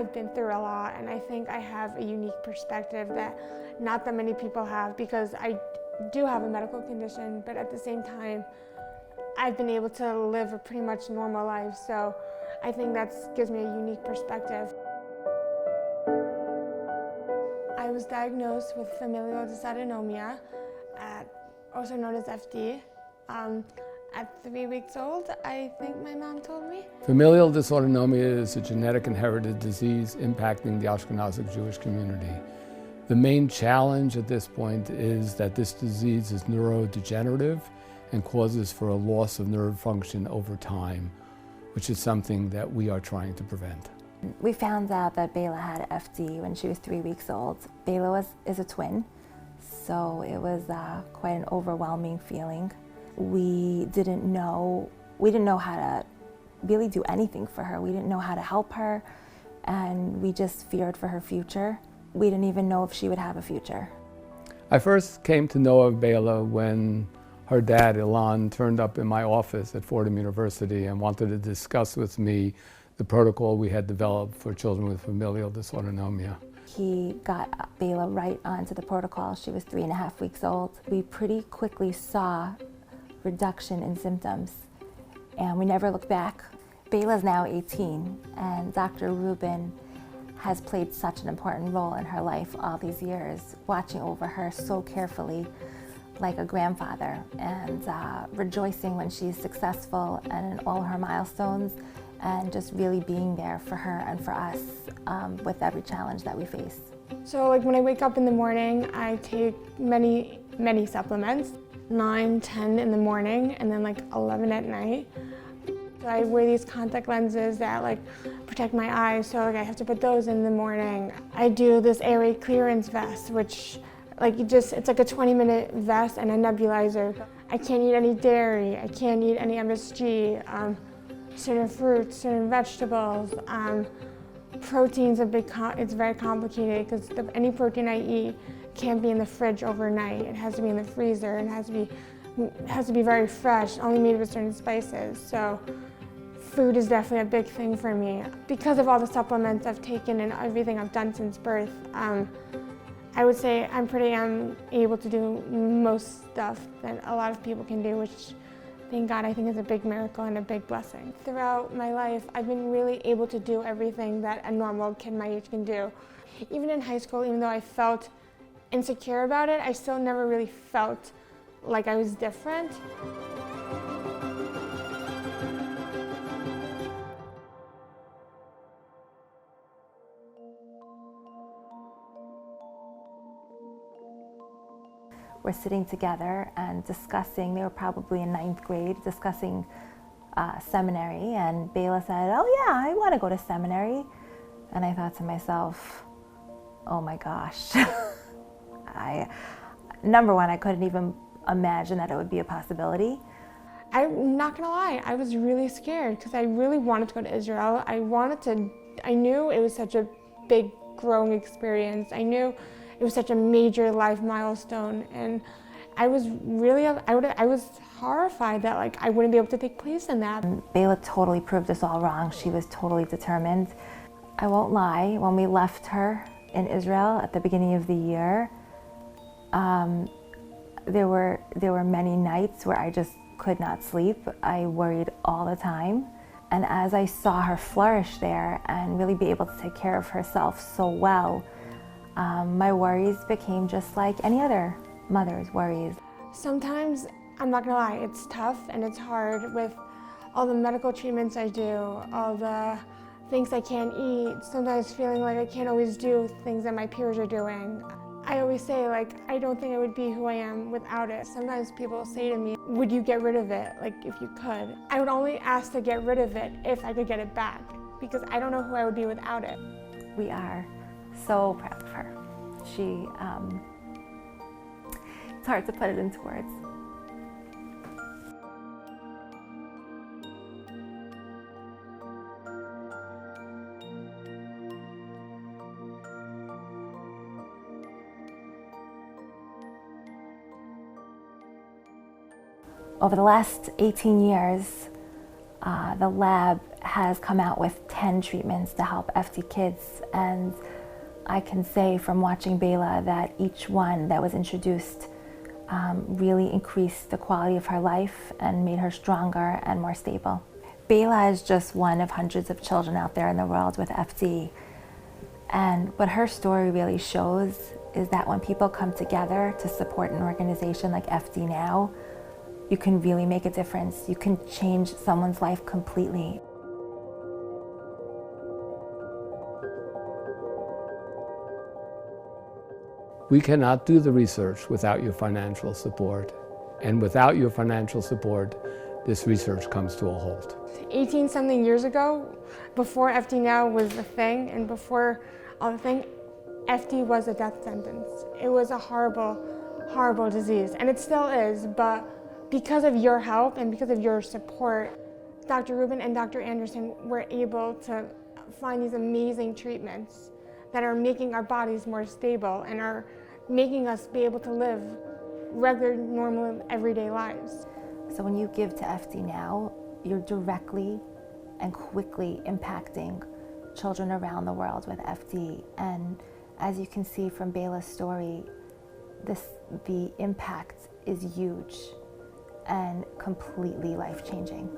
I've been through a lot, and I think I have a unique perspective that not that many people have, because I do have a medical condition, but at the same time, I've been able to live a pretty much normal life, so I think that gives me a unique perspective. I was diagnosed with familial dysautonomia, also known as FD. At 3 weeks old, I think my mom told me. Familial dysautonomia is a genetic inherited disease impacting the Ashkenazic Jewish community. The main challenge at this point is that this disease is neurodegenerative and causes for a loss of nerve function over time, which is something that we are trying to prevent. We found out that Bayla had FD when she was 3 weeks old. Bayla is a twin, so it was quite an overwhelming feeling. We didn't know how to really do anything for her. We didn't know how to help her, and we just feared for her future. We didn't even know if she would have a future. I first came to know of Bayla when her dad, Ilan, turned up in my office at Fordham University and wanted to discuss with me the protocol we had developed for children with familial dysautonomia. He got Bayla right onto the protocol. She was 3.5 weeks old. We pretty quickly saw reduction in symptoms, and we never looked back. Bayla's now 18, and Dr. Rubin has played such an important role in her life all these years, watching over her so carefully like a grandfather, and rejoicing when she's successful and in all her milestones, and just really being there for her and for us with every challenge that we face. So like when I wake up in the morning, I take many supplements, 9, 10 in the morning, and then like 11 at night. So I wear these contact lenses that like protect my eyes, so like I have to put those in the morning. I do this airway clearance vest, which it's like a 20-minute vest and a nebulizer. I can't eat any dairy, I can't eat any MSG, certain fruits, certain vegetables. Protein's it's very complicated because any protein I eat can't be in the fridge overnight. It has to be in the freezer, and it has to be very fresh, only made with certain spices. So food is definitely a big thing for me. Because of all the supplements I've taken and everything I've done since birth, I would say I'm pretty able to do most stuff that a lot of people can do, which thank God I think is a big miracle and a big blessing. Throughout my life, I've been really able to do everything that a normal kid my age can do. Even in high school, even though I felt insecure about it, I still never really felt like I was different. We're sitting together and discussing, they were probably in 9th grade, discussing seminary, and Bayla said, "Oh yeah, I want to go to seminary." And I thought to myself, oh my gosh. Number one, I couldn't even imagine that it would be a possibility. I'm not gonna lie, I was really scared because I really wanted to go to Israel. I knew it was such a big growing experience. I knew it was such a major life milestone, and I was horrified that like I wouldn't be able to take place in that. Bayla totally proved us all wrong. She was totally determined. I won't lie, when we left her in Israel at the beginning of the year, there were many nights where I just could not sleep. I worried all the time. And as I saw her flourish there and really be able to take care of herself so well, my worries became just like any other mother's worries. Sometimes, I'm not gonna lie, it's tough and it's hard with all the medical treatments I do, all the things I can't eat, sometimes feeling like I can't always do things that my peers are doing. I always say, like, I don't think I would be who I am without it. Sometimes people say to me, would you get rid of it, like if you could? I would only ask to get rid of it if I could get it back, because I don't know who I would be without it. We are so proud of her. It's hard to put it into words. Over the last 18 years, the lab has come out with 10 10 treatments to help FD kids, and I can say from watching Bayla that each one that was introduced really increased the quality of her life and made her stronger and more stable. Bayla is just one of hundreds of children out there in the world with FD. And what her story really shows is that when people come together to support an organization like FD Now, you can really make a difference. You can change someone's life completely. We cannot do the research without your financial support. And without your financial support, this research comes to a halt. 18-something years ago, before FD Now was a thing, and before all the thing, FD was a death sentence. It was a horrible, horrible disease, and it still is, but because of your help and because of your support, Dr. Rubin and Dr. Anderson were able to find these amazing treatments that are making our bodies more stable and are making us be able to live regular, normal, everyday lives. So when you give to FD Now, you're directly and quickly impacting children around the world with FD. And as you can see from Bayla's story, the impact is huge and completely life-changing.